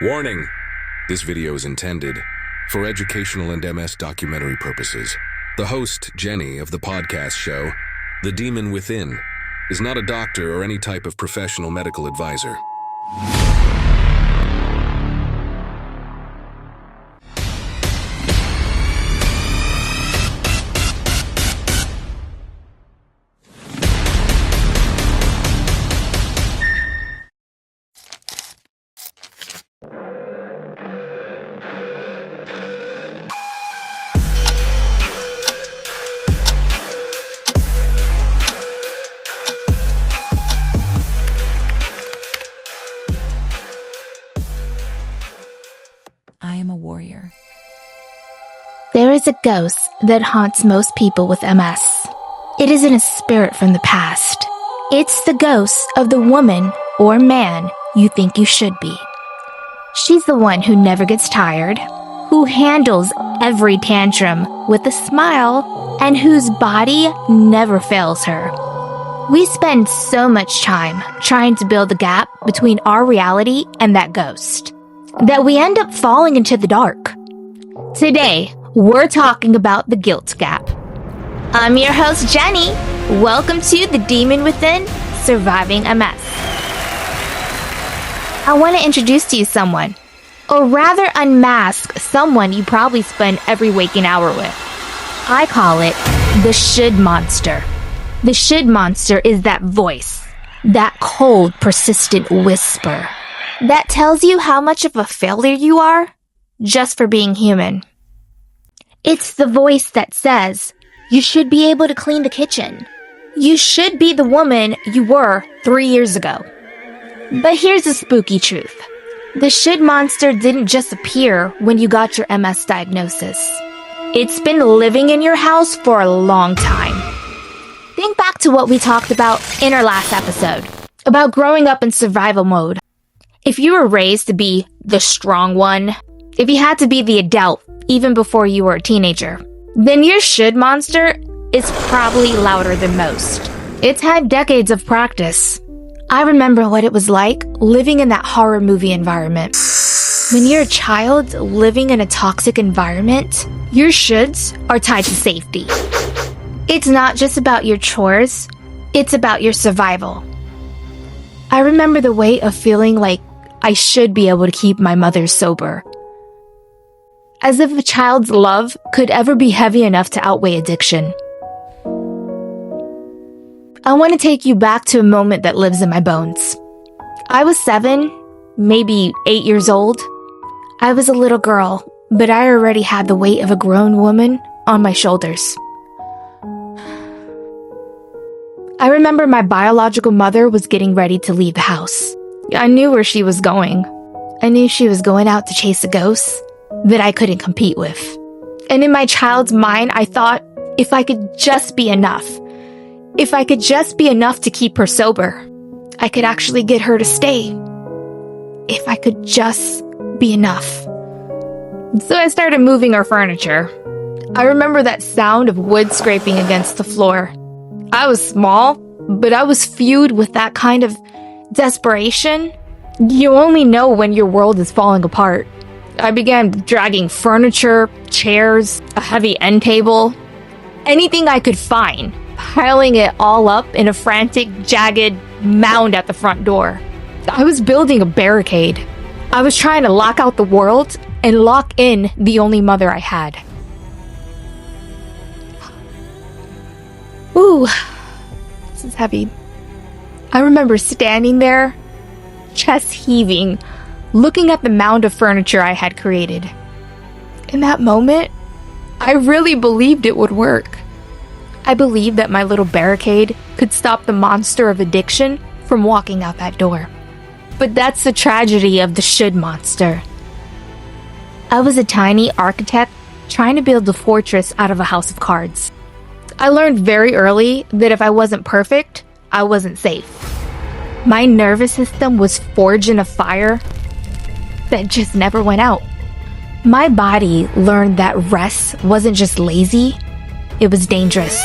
Warning! This video is intended for educational and MS documentary purposes. The host, Jenny, of the podcast show, The Demon Within, is not a doctor or any type of professional medical advisor. I am a warrior. There is a ghost that haunts most people with MS. It isn't a spirit from the past. It's the ghost of the woman or man you think you should be. She's the one who never gets tired, who handles every tantrum with a smile, and whose body never fails her. We spend so much time trying to build the gap between our reality and that ghost that we end up falling into the dark. Today, we're talking about the guilt gap. I'm your host, Jenny. Welcome to The Demon Within, Surviving MS. I want to introduce to you someone, or rather unmask someone you probably spend every waking hour with. I call it the should monster. The should monster is that voice, that cold, persistent whisper that tells you how much of a failure you are just for being human. It's the voice that says, you should be able to clean the kitchen. You should be the woman you were 3 years ago. But here's the spooky truth. The should monster didn't just appear when you got your MS diagnosis. It's been living in your house for a long time. Think back to what we talked about in our last episode, about growing up in survival mode. If you were raised to be the strong one, if you had to be the adult even before you were a teenager, then your should monster is probably louder than most. It's had decades of practice. I remember what it was like living in that horror movie environment. When you're a child living in a toxic environment, your shoulds are tied to safety. It's not just about your chores, it's about your survival. I remember the weight of feeling like I should be able to keep my mother sober. As if a child's love could ever be heavy enough to outweigh addiction. I want to take you back to a moment that lives in my bones. I was 7, maybe 8 years old. I was a little girl, but I already had the weight of a grown woman on my shoulders. I remember my biological mother was getting ready to leave the house. I knew where she was going. I knew she was going out to chase a ghost that I couldn't compete with. And in my child's mind, I thought, if I could just be enough, if I could just be enough to keep her sober, I could actually get her to stay. If I could just be enough. So I started moving her furniture. I remember that sound of wood scraping against the floor. I was small, but I was fueled with that kind of desperation. You only know when your world is falling apart. I began dragging furniture, chairs, a heavy end table, anything I could find, piling it all up in a frantic, jagged mound at the front door. I was building a barricade. I was trying to lock out the world and lock in the only mother I had. Ooh, this is heavy. I remember standing there, chest heaving, looking at the mound of furniture I had created. In that moment, I really believed it would work. I believed that my little barricade could stop the monster of addiction from walking out that door. But that's the tragedy of the should monster. I was a tiny architect trying to build a fortress out of a house of cards. I learned very early that if I wasn't perfect, I wasn't safe. My nervous system was forged in a fire that just never went out. My body learned that rest wasn't just lazy, it was dangerous.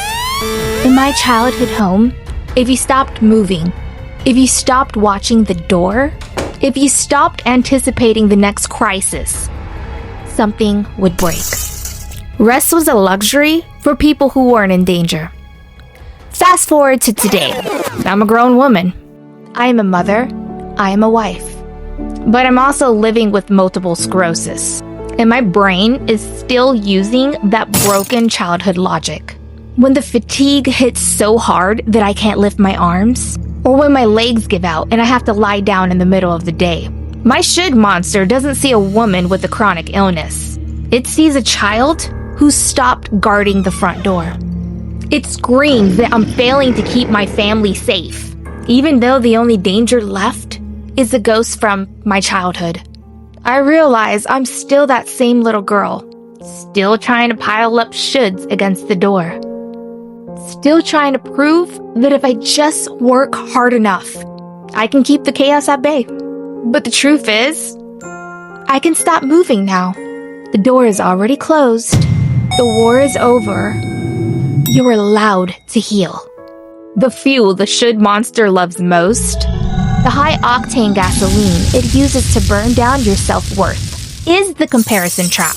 In my childhood home, if you stopped moving, if you stopped watching the door, If you stopped anticipating the next crisis, something would break. Rest was a luxury for people who weren't in danger. Fast forward to today. I'm a grown woman. I am a mother. I am a wife. But I'm also living with multiple sclerosis. And my brain is still using that broken childhood logic. When the fatigue hits so hard that I can't lift my arms, or when my legs give out and I have to lie down in the middle of the day, my should monster doesn't see a woman with a chronic illness. It sees a child who stopped guarding the front door. It screams that I'm failing to keep my family safe, even though the only danger left is a ghost from my childhood. I realize I'm still that same little girl, still trying to pile up shoulds against the door. Still trying to prove that if I just work hard enough, I can keep the chaos at bay. But the truth is, I can stop moving now. The door is already closed. The war is over. You're allowed to heal. The fuel the should monster loves most, the high-octane gasoline it uses to burn down your self-worth, is the comparison trap.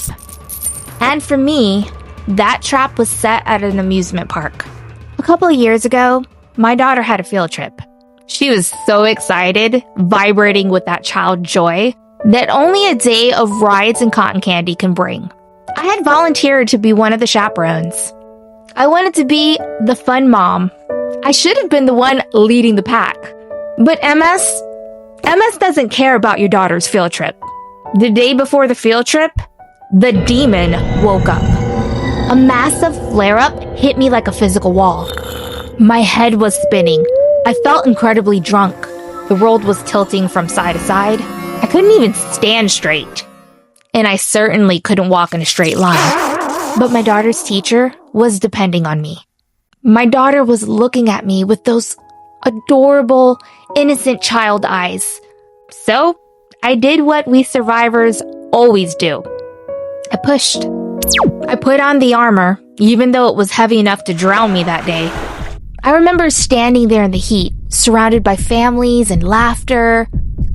And for me, that trap was set at an amusement park. A couple of years ago, my daughter had a field trip. She was so excited, vibrating with that child joy, that only a day of rides and cotton candy can bring. I had volunteered to be one of the chaperones. I wanted to be the fun mom. I should have been the one leading the pack. But MS doesn't care about your daughter's field trip. The day before the field trip, the demon woke up. A massive flare-up hit me like a physical wall. My head was spinning. I felt incredibly drunk. The world was tilting from side to side. I couldn't even stand straight. And I certainly couldn't walk in a straight line. But my daughter's teacher was depending on me. My daughter was looking at me with those adorable, innocent child eyes. So, I did what we survivors always do. I pushed. I put on the armor, even though it was heavy enough to drown me that day. I remember standing there in the heat, surrounded by families and laughter,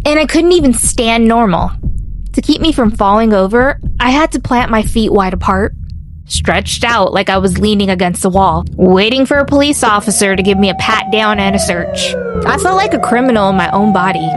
and I couldn't even stand normal. To keep me from falling over, I had to plant my feet wide apart, stretched out like I was leaning against a wall, waiting for a police officer to give me a pat down and a search. I felt like a criminal in my own body.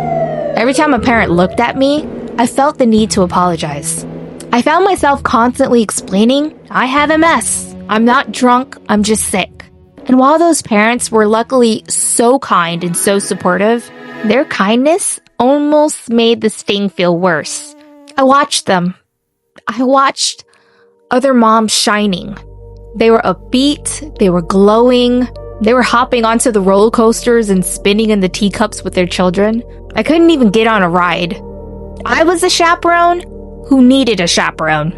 Every time a parent looked at me, I felt the need to apologize. I found myself constantly explaining, I have MS. I'm not drunk, I'm just sick. And while those parents were luckily so kind and so supportive, their kindness almost made the sting feel worse. I watched them. I watched other moms shining. They were upbeat, they were glowing, they were hopping onto the roller coasters and spinning in the teacups with their children. I couldn't even get on a ride. I was a chaperone who needed a chaperone.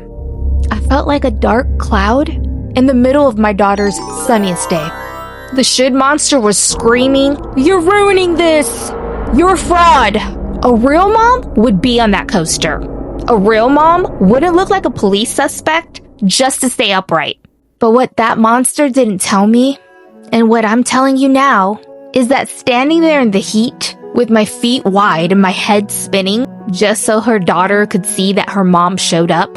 I felt like a dark cloud in the middle of my daughter's sunniest day. The should monster was screaming, "You're ruining this! You're a fraud!" A real mom would be on that coaster. A real mom wouldn't look like a police suspect just to stay upright. But what that monster didn't tell me, and what I'm telling you now, is that standing there in the heat, with my feet wide and my head spinning, just so her daughter could see that her mom showed up,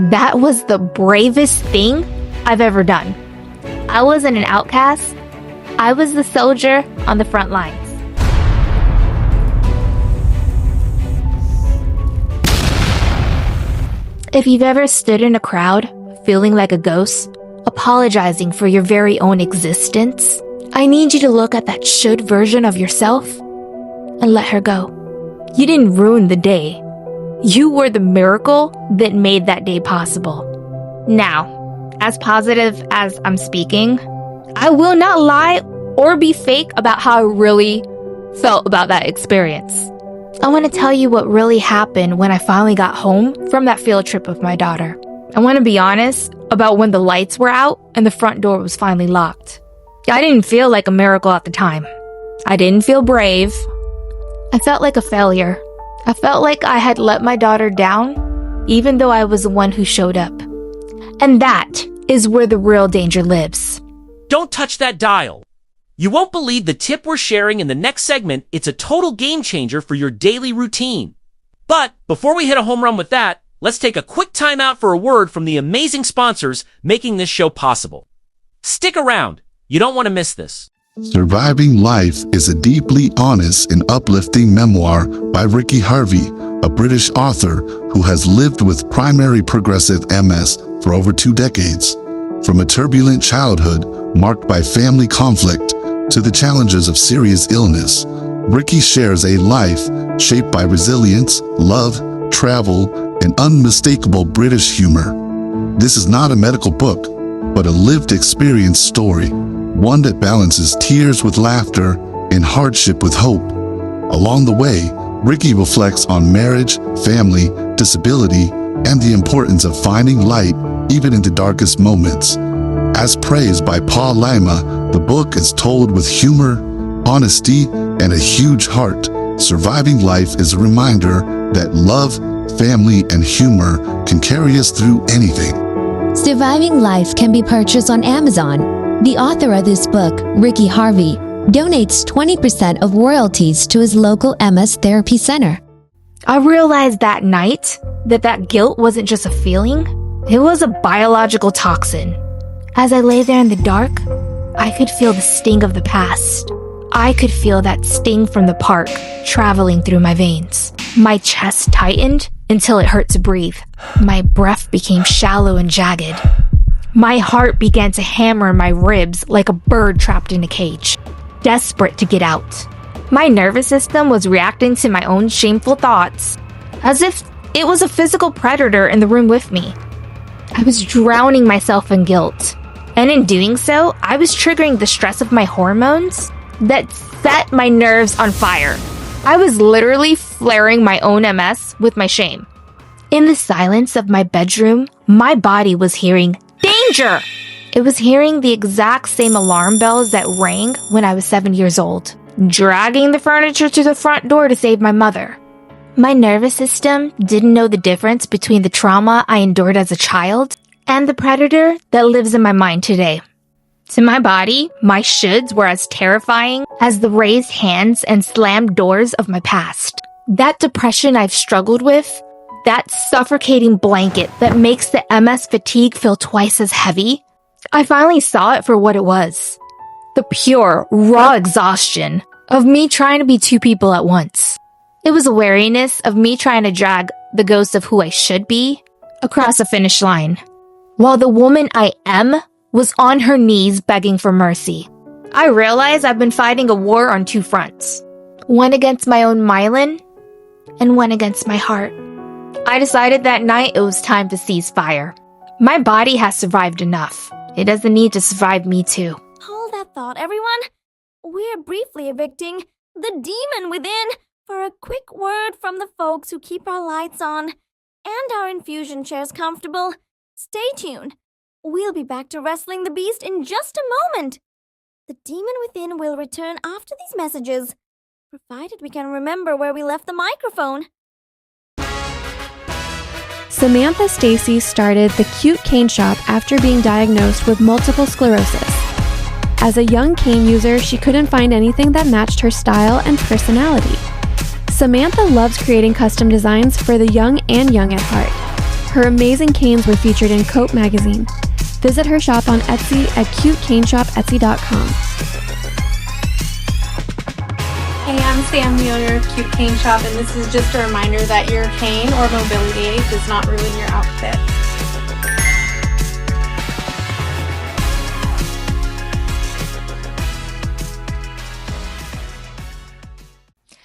that was the bravest thing I've ever done. I wasn't an outcast. I was the soldier on the front lines. If you've ever stood in a crowd, feeling like a ghost, apologizing for your very own existence, I need you to look at that should version of yourself and let her go. You didn't ruin the day. You were the miracle that made that day possible. Now, as positive as I'm speaking, I will not lie or be fake about how I really felt about that experience. I want to tell you what really happened when I finally got home from that field trip with my daughter. I want to be honest about when the lights were out and the front door was finally locked. I didn't feel like a miracle at the time. I didn't feel brave. I felt like a failure. I felt like I had let my daughter down, even though I was the one who showed up. And that is where the real danger lives. Don't touch that dial. You won't believe the tip we're sharing in the next segment. It's a total game changer for your daily routine. But before we hit a home run with that, let's take a quick time out for a word from the amazing sponsors making this show possible. Stick around. You don't want to miss this. Surviving Life is a deeply honest and uplifting memoir by Ricky Harvey, a British author who has lived with primary progressive MS for over 2 decades. From a turbulent childhood marked by family conflict to the challenges of serious illness, Ricky shares a life shaped by resilience, love, travel, and unmistakable British humor. This is not a medical book, but a lived experience story, one that balances tears with laughter and hardship with hope. Along the way, Ricky reflects on marriage, family, disability, and the importance of finding light even in the darkest moments. As praised by Paul Lima, the book is told with humor, honesty, and a huge heart. Surviving Life is a reminder that love, family, and humor can carry us through anything. Surviving Life can be purchased on Amazon. The author of this book, Ricky Harvey, donates 20% of royalties to his local MS therapy center. I realized that night that guilt wasn't just a feeling, it was a biological toxin. As I lay there in the dark, I could feel the sting of the past. I could feel that sting from the park traveling through my veins. My chest tightened until it hurt to breathe. My breath became shallow and jagged. My heart began to hammer in my ribs like a bird trapped in a cage, desperate to get out. My nervous system was reacting to my own shameful thoughts, as if it was a physical predator in the room with me. I was drowning myself in guilt, and in doing so, I was triggering the stress of my hormones that set my nerves on fire. I was literally flaring my own MS with my shame. In the silence of my bedroom, my body was hearing danger! It was hearing the exact same alarm bells that rang when I was 7 years old, dragging the furniture to the front door to save my mother. My nervous system didn't know the difference between the trauma I endured as a child and the predator that lives in my mind today. To my body, my shoulds were as terrifying as the raised hands and slammed doors of my past. That depression I've struggled with, that suffocating blanket that makes the MS fatigue feel twice as heavy, I finally saw it for what it was. The pure, raw exhaustion of me trying to be 2 people at once. It was a weariness of me trying to drag the ghost of who I should be across a finish line, while the woman I am was on her knees begging for mercy. I realize I've been fighting a war on 2 fronts, one against my own myelin and one against my heart. I decided that night it was time to cease fire. My body has survived enough. It doesn't need to survive me too. Hold that thought, everyone. We're briefly evicting the demon within for a quick word from the folks who keep our lights on and our infusion chairs comfortable. Stay tuned. We'll be back to wrestling the beast in just a moment. The demon within will return after these messages, provided we can remember where we left the microphone. Samantha Stacy started the Cute Cane Shop after being diagnosed with multiple sclerosis. As a young cane user, she couldn't find anything that matched her style and personality. Samantha loves creating custom designs for the young and young at heart. Her amazing canes were featured in Cope magazine. Visit her shop on Etsy at cutecaneshopetsy.com. Hey, I'm Sam, the owner of Cute Cane Shop, and this is just a reminder that your cane or mobility aid does not ruin your outfit.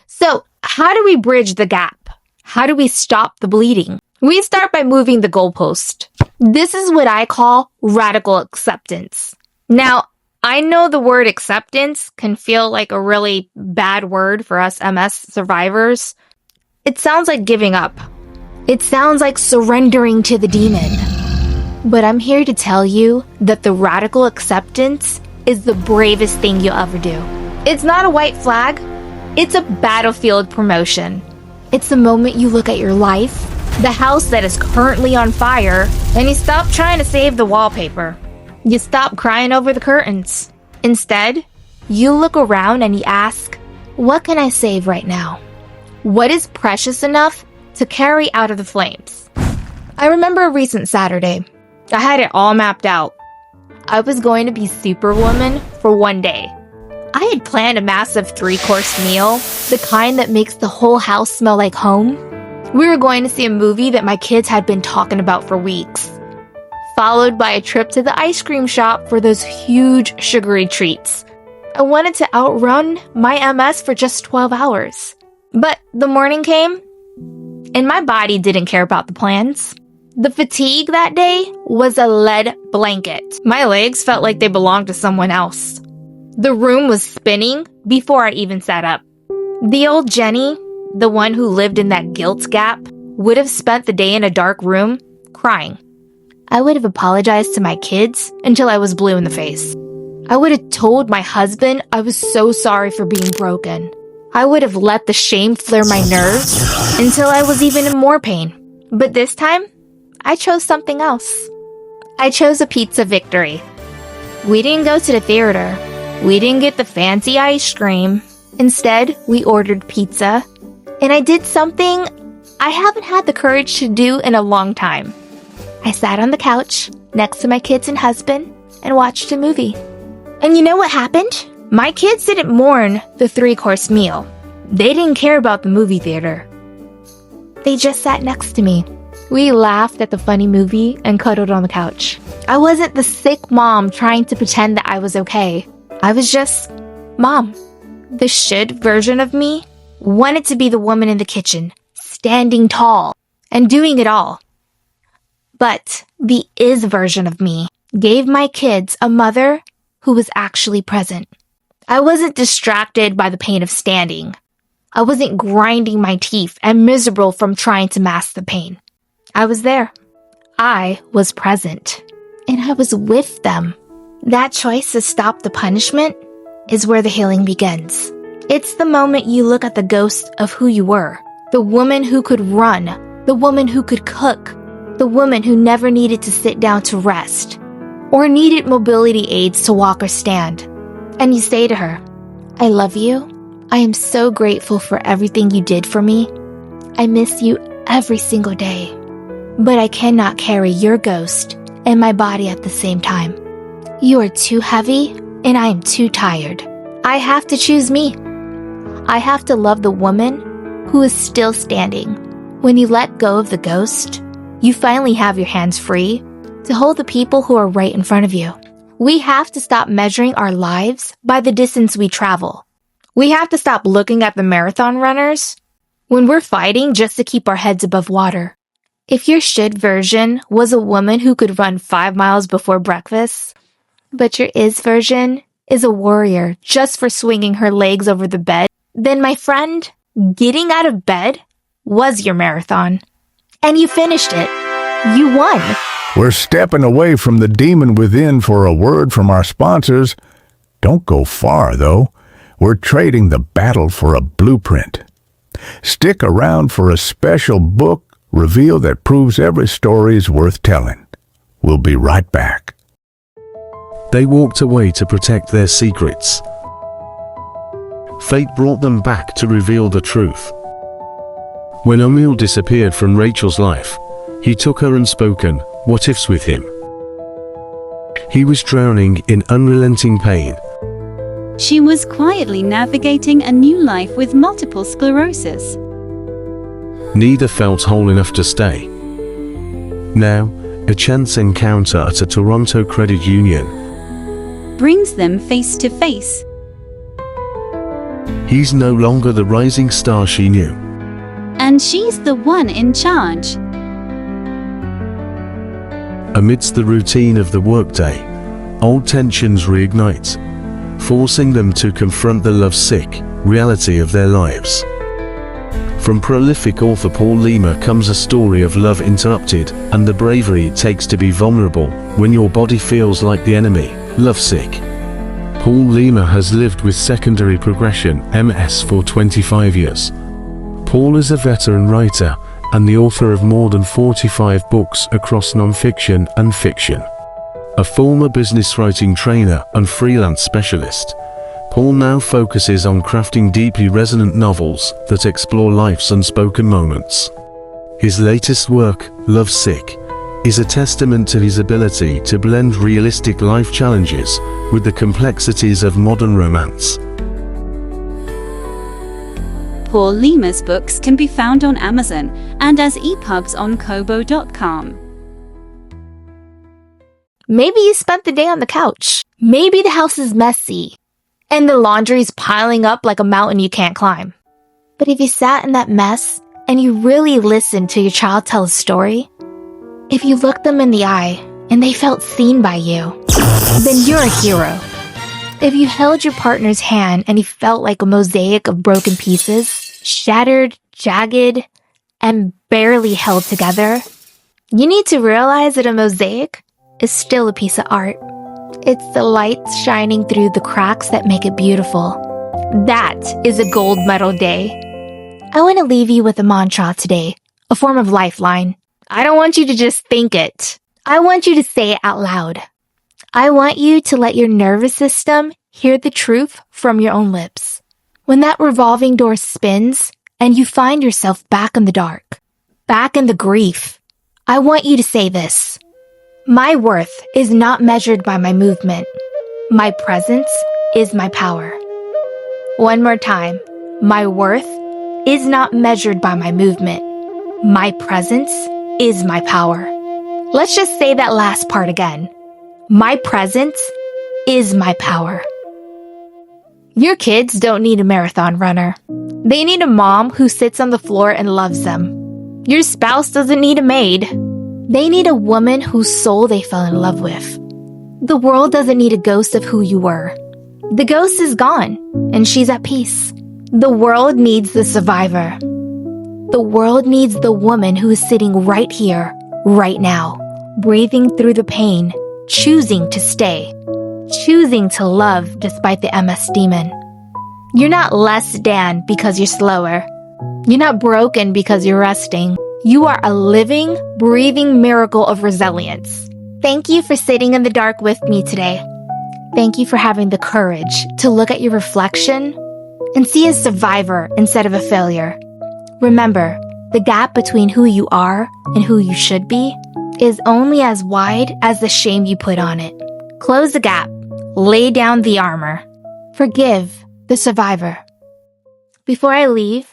So, how do we bridge the gap? How do we stop the bleeding? We start by moving the goalpost. This is what I call radical acceptance. Now, I know the word acceptance can feel like a really bad word for us MS survivors. It sounds like giving up. It sounds like surrendering to the demon. But I'm here to tell you that the radical acceptance is the bravest thing you'll ever do. It's not a white flag. It's a battlefield promotion. It's the moment you look at your life, the house that is currently on fire, and you stop trying to save the wallpaper. You stop crying over the curtains. Instead, You look around and you ask, what can I save right now? What is precious enough to carry out of the flames? I remember a recent Saturday. I had it all mapped out. I was going to be Superwoman for one day. I had planned a massive 3-course meal, the kind that makes the whole house smell like home. We were going to see a movie that my kids had been talking about for weeks, followed by a trip to the ice cream shop for those huge sugary treats. I wanted to outrun my MS for just 12 hours. But the morning came, and my body didn't care about the plans. The fatigue that day was a lead blanket. My legs felt like they belonged to someone else. The room was spinning before I even sat up. The old Jenny, the one who lived in that guilt gap, would have spent the day in a dark room, crying. I would have apologized to my kids until I was blue in the face. I would have told my husband I was so sorry for being broken. I would have let the shame flare my nerves until I was even in more pain. But this time, I chose something else. I chose a pizza victory. We didn't go to the theater. We didn't get the fancy ice cream. Instead, we ordered pizza. And I did something I haven't had the courage to do in a long time. I sat on the couch next to my kids and husband and watched a movie. And you know what happened? My kids didn't mourn the 3-course meal. They didn't care about the movie theater. They just sat next to me. We laughed at the funny movie and cuddled on the couch. I wasn't the sick mom trying to pretend that I was okay. I was just mom. The should version of me wanted to be the woman in the kitchen, standing tall and doing it all. But the is version of me gave my kids a mother who was actually present. I wasn't distracted by the pain of standing. I wasn't grinding my teeth and miserable from trying to mask the pain. I was there. I was present. And I was with them. That choice to stop the punishment is where the healing begins. It's the moment you look at the ghost of who you were. The woman who could run. The woman who could cook. The woman who never needed to sit down to rest. Or needed mobility aids to walk or stand. And you say to her, I love you. I am so grateful for everything you did for me. I miss you every single day. But I cannot carry your ghost and my body at the same time. You are too heavy and I am too tired. I have to choose me. I have to love the woman who is still standing. When you let go of the ghost, you finally have your hands free to hold the people who are right in front of you. We have to stop measuring our lives by the distance we travel. We have to stop looking at the marathon runners when we're fighting just to keep our heads above water. If your should version was a woman who could run 5 miles before breakfast, but your is version is a warrior just for swinging her legs over the bed, then my friend, getting out of bed was your marathon. And you finished it. You won. We're stepping away from the demon within for a word from our sponsors. Don't go far, though. We're trading the battle for a blueprint. Stick around for a special book reveal that proves every story is worth telling. We'll be right back. They walked away to protect their secrets. Fate brought them back to reveal the truth. When Emil disappeared from Rachel's life, he took her unspoken what-ifs with him. He was drowning in unrelenting pain. She was quietly navigating a new life with multiple sclerosis. Neither felt whole enough to stay. Now, a chance encounter at a Toronto credit union brings them face to face. He's no longer the rising star she knew. And she's the one in charge. Amidst the routine of the workday, old tensions reignite, forcing them to confront the love-sick reality of their lives. From prolific author Paul Lima comes a story of love interrupted and the bravery it takes to be vulnerable when your body feels like the enemy, lovesick. Paul Lima has lived with secondary progression MS for 25 years. Paul is a veteran writer and the author of more than 45 books across non-fiction and fiction. A former business writing trainer and freelance specialist, Paul now focuses on crafting deeply resonant novels that explore life's unspoken moments. His latest work, Love Sick, is a testament to his ability to blend realistic life challenges with the complexities of modern romance. Paul Lima's books can be found on Amazon and as EPUBs on Kobo.com. Maybe you spent the day on the couch. Maybe the house is messy and the laundry's piling up like a mountain you can't climb. But if you sat in that mess and you really listened to your child tell a story, if you looked them in the eye and they felt seen by you, then you're a hero. If you held your partner's hand and he felt like a mosaic of broken pieces, shattered, jagged, and barely held together, you need to realize that a mosaic is still a piece of art. It's the lights shining through the cracks that make it beautiful. That is a gold medal day. I want to leave you with a mantra today, a form of lifeline. I don't want you to just think it. I want you to say it out loud. I want you to let your nervous system hear the truth from your own lips. When that revolving door spins and you find yourself back in the dark, back in the grief, I want you to say this. My worth is not measured by my movement. My presence is my power. One more time. My worth is not measured by my movement. My presence is my power. Let's just say that last part again. My presence is my power. Your kids don't need a marathon runner. They need a mom who sits on the floor and loves them. Your spouse doesn't need a maid. They need a woman whose soul they fell in love with. The world doesn't need a ghost of who you were. The ghost is gone, and she's at peace. The world needs the survivor. The world needs the woman who is sitting right here, right now, breathing through the pain, choosing to stay, choosing to love despite the MS demon. You're not less than because you're slower. You're not broken because you're resting. You are a living, breathing miracle of resilience. Thank you for sitting in the dark with me today. Thank you for having the courage to look at your reflection and see a survivor instead of a failure. Remember, the gap between who you are and who you should be is only as wide as the shame you put on it. Close the gap. Lay down the armor. Forgive the survivor. Before I leave,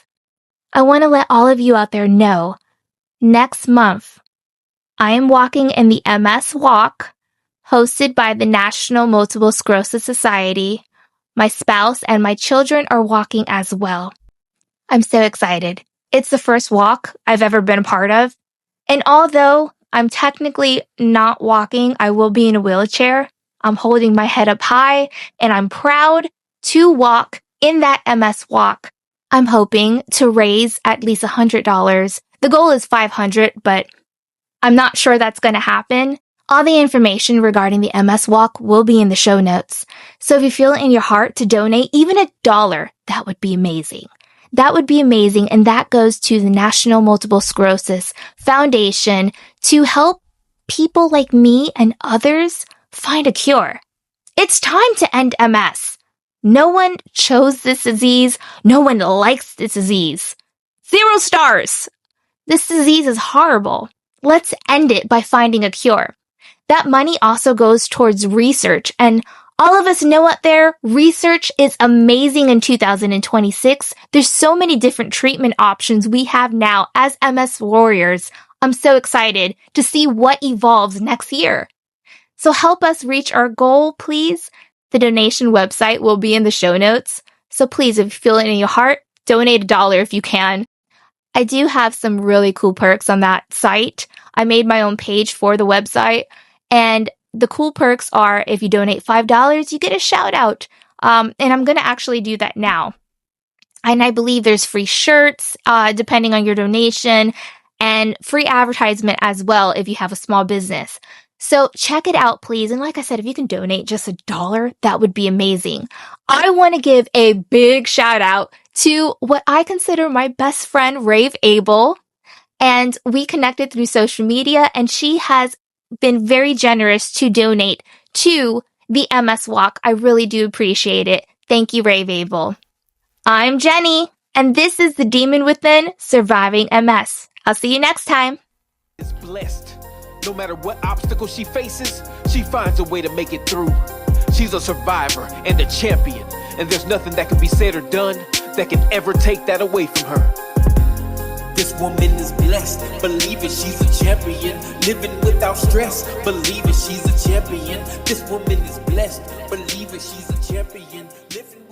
I want to let all of you out there know next month, I am walking in the MS Walk, hosted by the National Multiple Sclerosis Society. My spouse and my children are walking as well. I'm so excited. It's the first walk I've ever been a part of. And although I'm technically not walking, I will be in a wheelchair. I'm holding my head up high and I'm proud to walk in that MS Walk. I'm hoping to raise at least $100. The goal is $500, but I'm not sure that's going to happen. All the information regarding the MS Walk will be in the show notes. So if you feel it in your heart to donate even $1, that would be amazing. That would be amazing. And that goes to the National Multiple Sclerosis Foundation to help people like me and others find a cure. It's time to end MS. No one chose this disease. No one likes this disease. 0 stars. This disease is horrible. Let's end it by finding a cure. That money also goes towards research, and all of us know out there, research is amazing in 2026. There's so many different treatment options we have now as MS warriors. I'm so excited to see what evolves next year. So help us reach our goal, please. The donation website will be in the show notes. So please, if you feel it in your heart, donate $1 if you can. I do have some really cool perks on that site. I made my own page for the website, and the cool perks are if you donate $5, you get a shout out. And I'm going to actually do that now. And I believe there's free shirts, depending on your donation, and free advertisement as well if you have a small business. So check it out, please. And like I said, if you can donate just $1, that would be amazing. I want to give a big shout out to what I consider my best friend, Rave Abel. And we connected through social media, and she has been very generous to donate to the MS Walk. I really do appreciate it. Thank you, Brave Abel. I'm Jenny, and this is The Demon Within, Surviving MS. I'll see you next time. Is blessed. No matter what obstacle she faces, she finds a way to make it through. She's a survivor and a champion, and there's nothing that can be said or done that can ever take that away from her. This woman is blessed, believe it, she's a champion. Living without stress, believe it, she's a champion. This woman is blessed, believe it, she's a champion. Living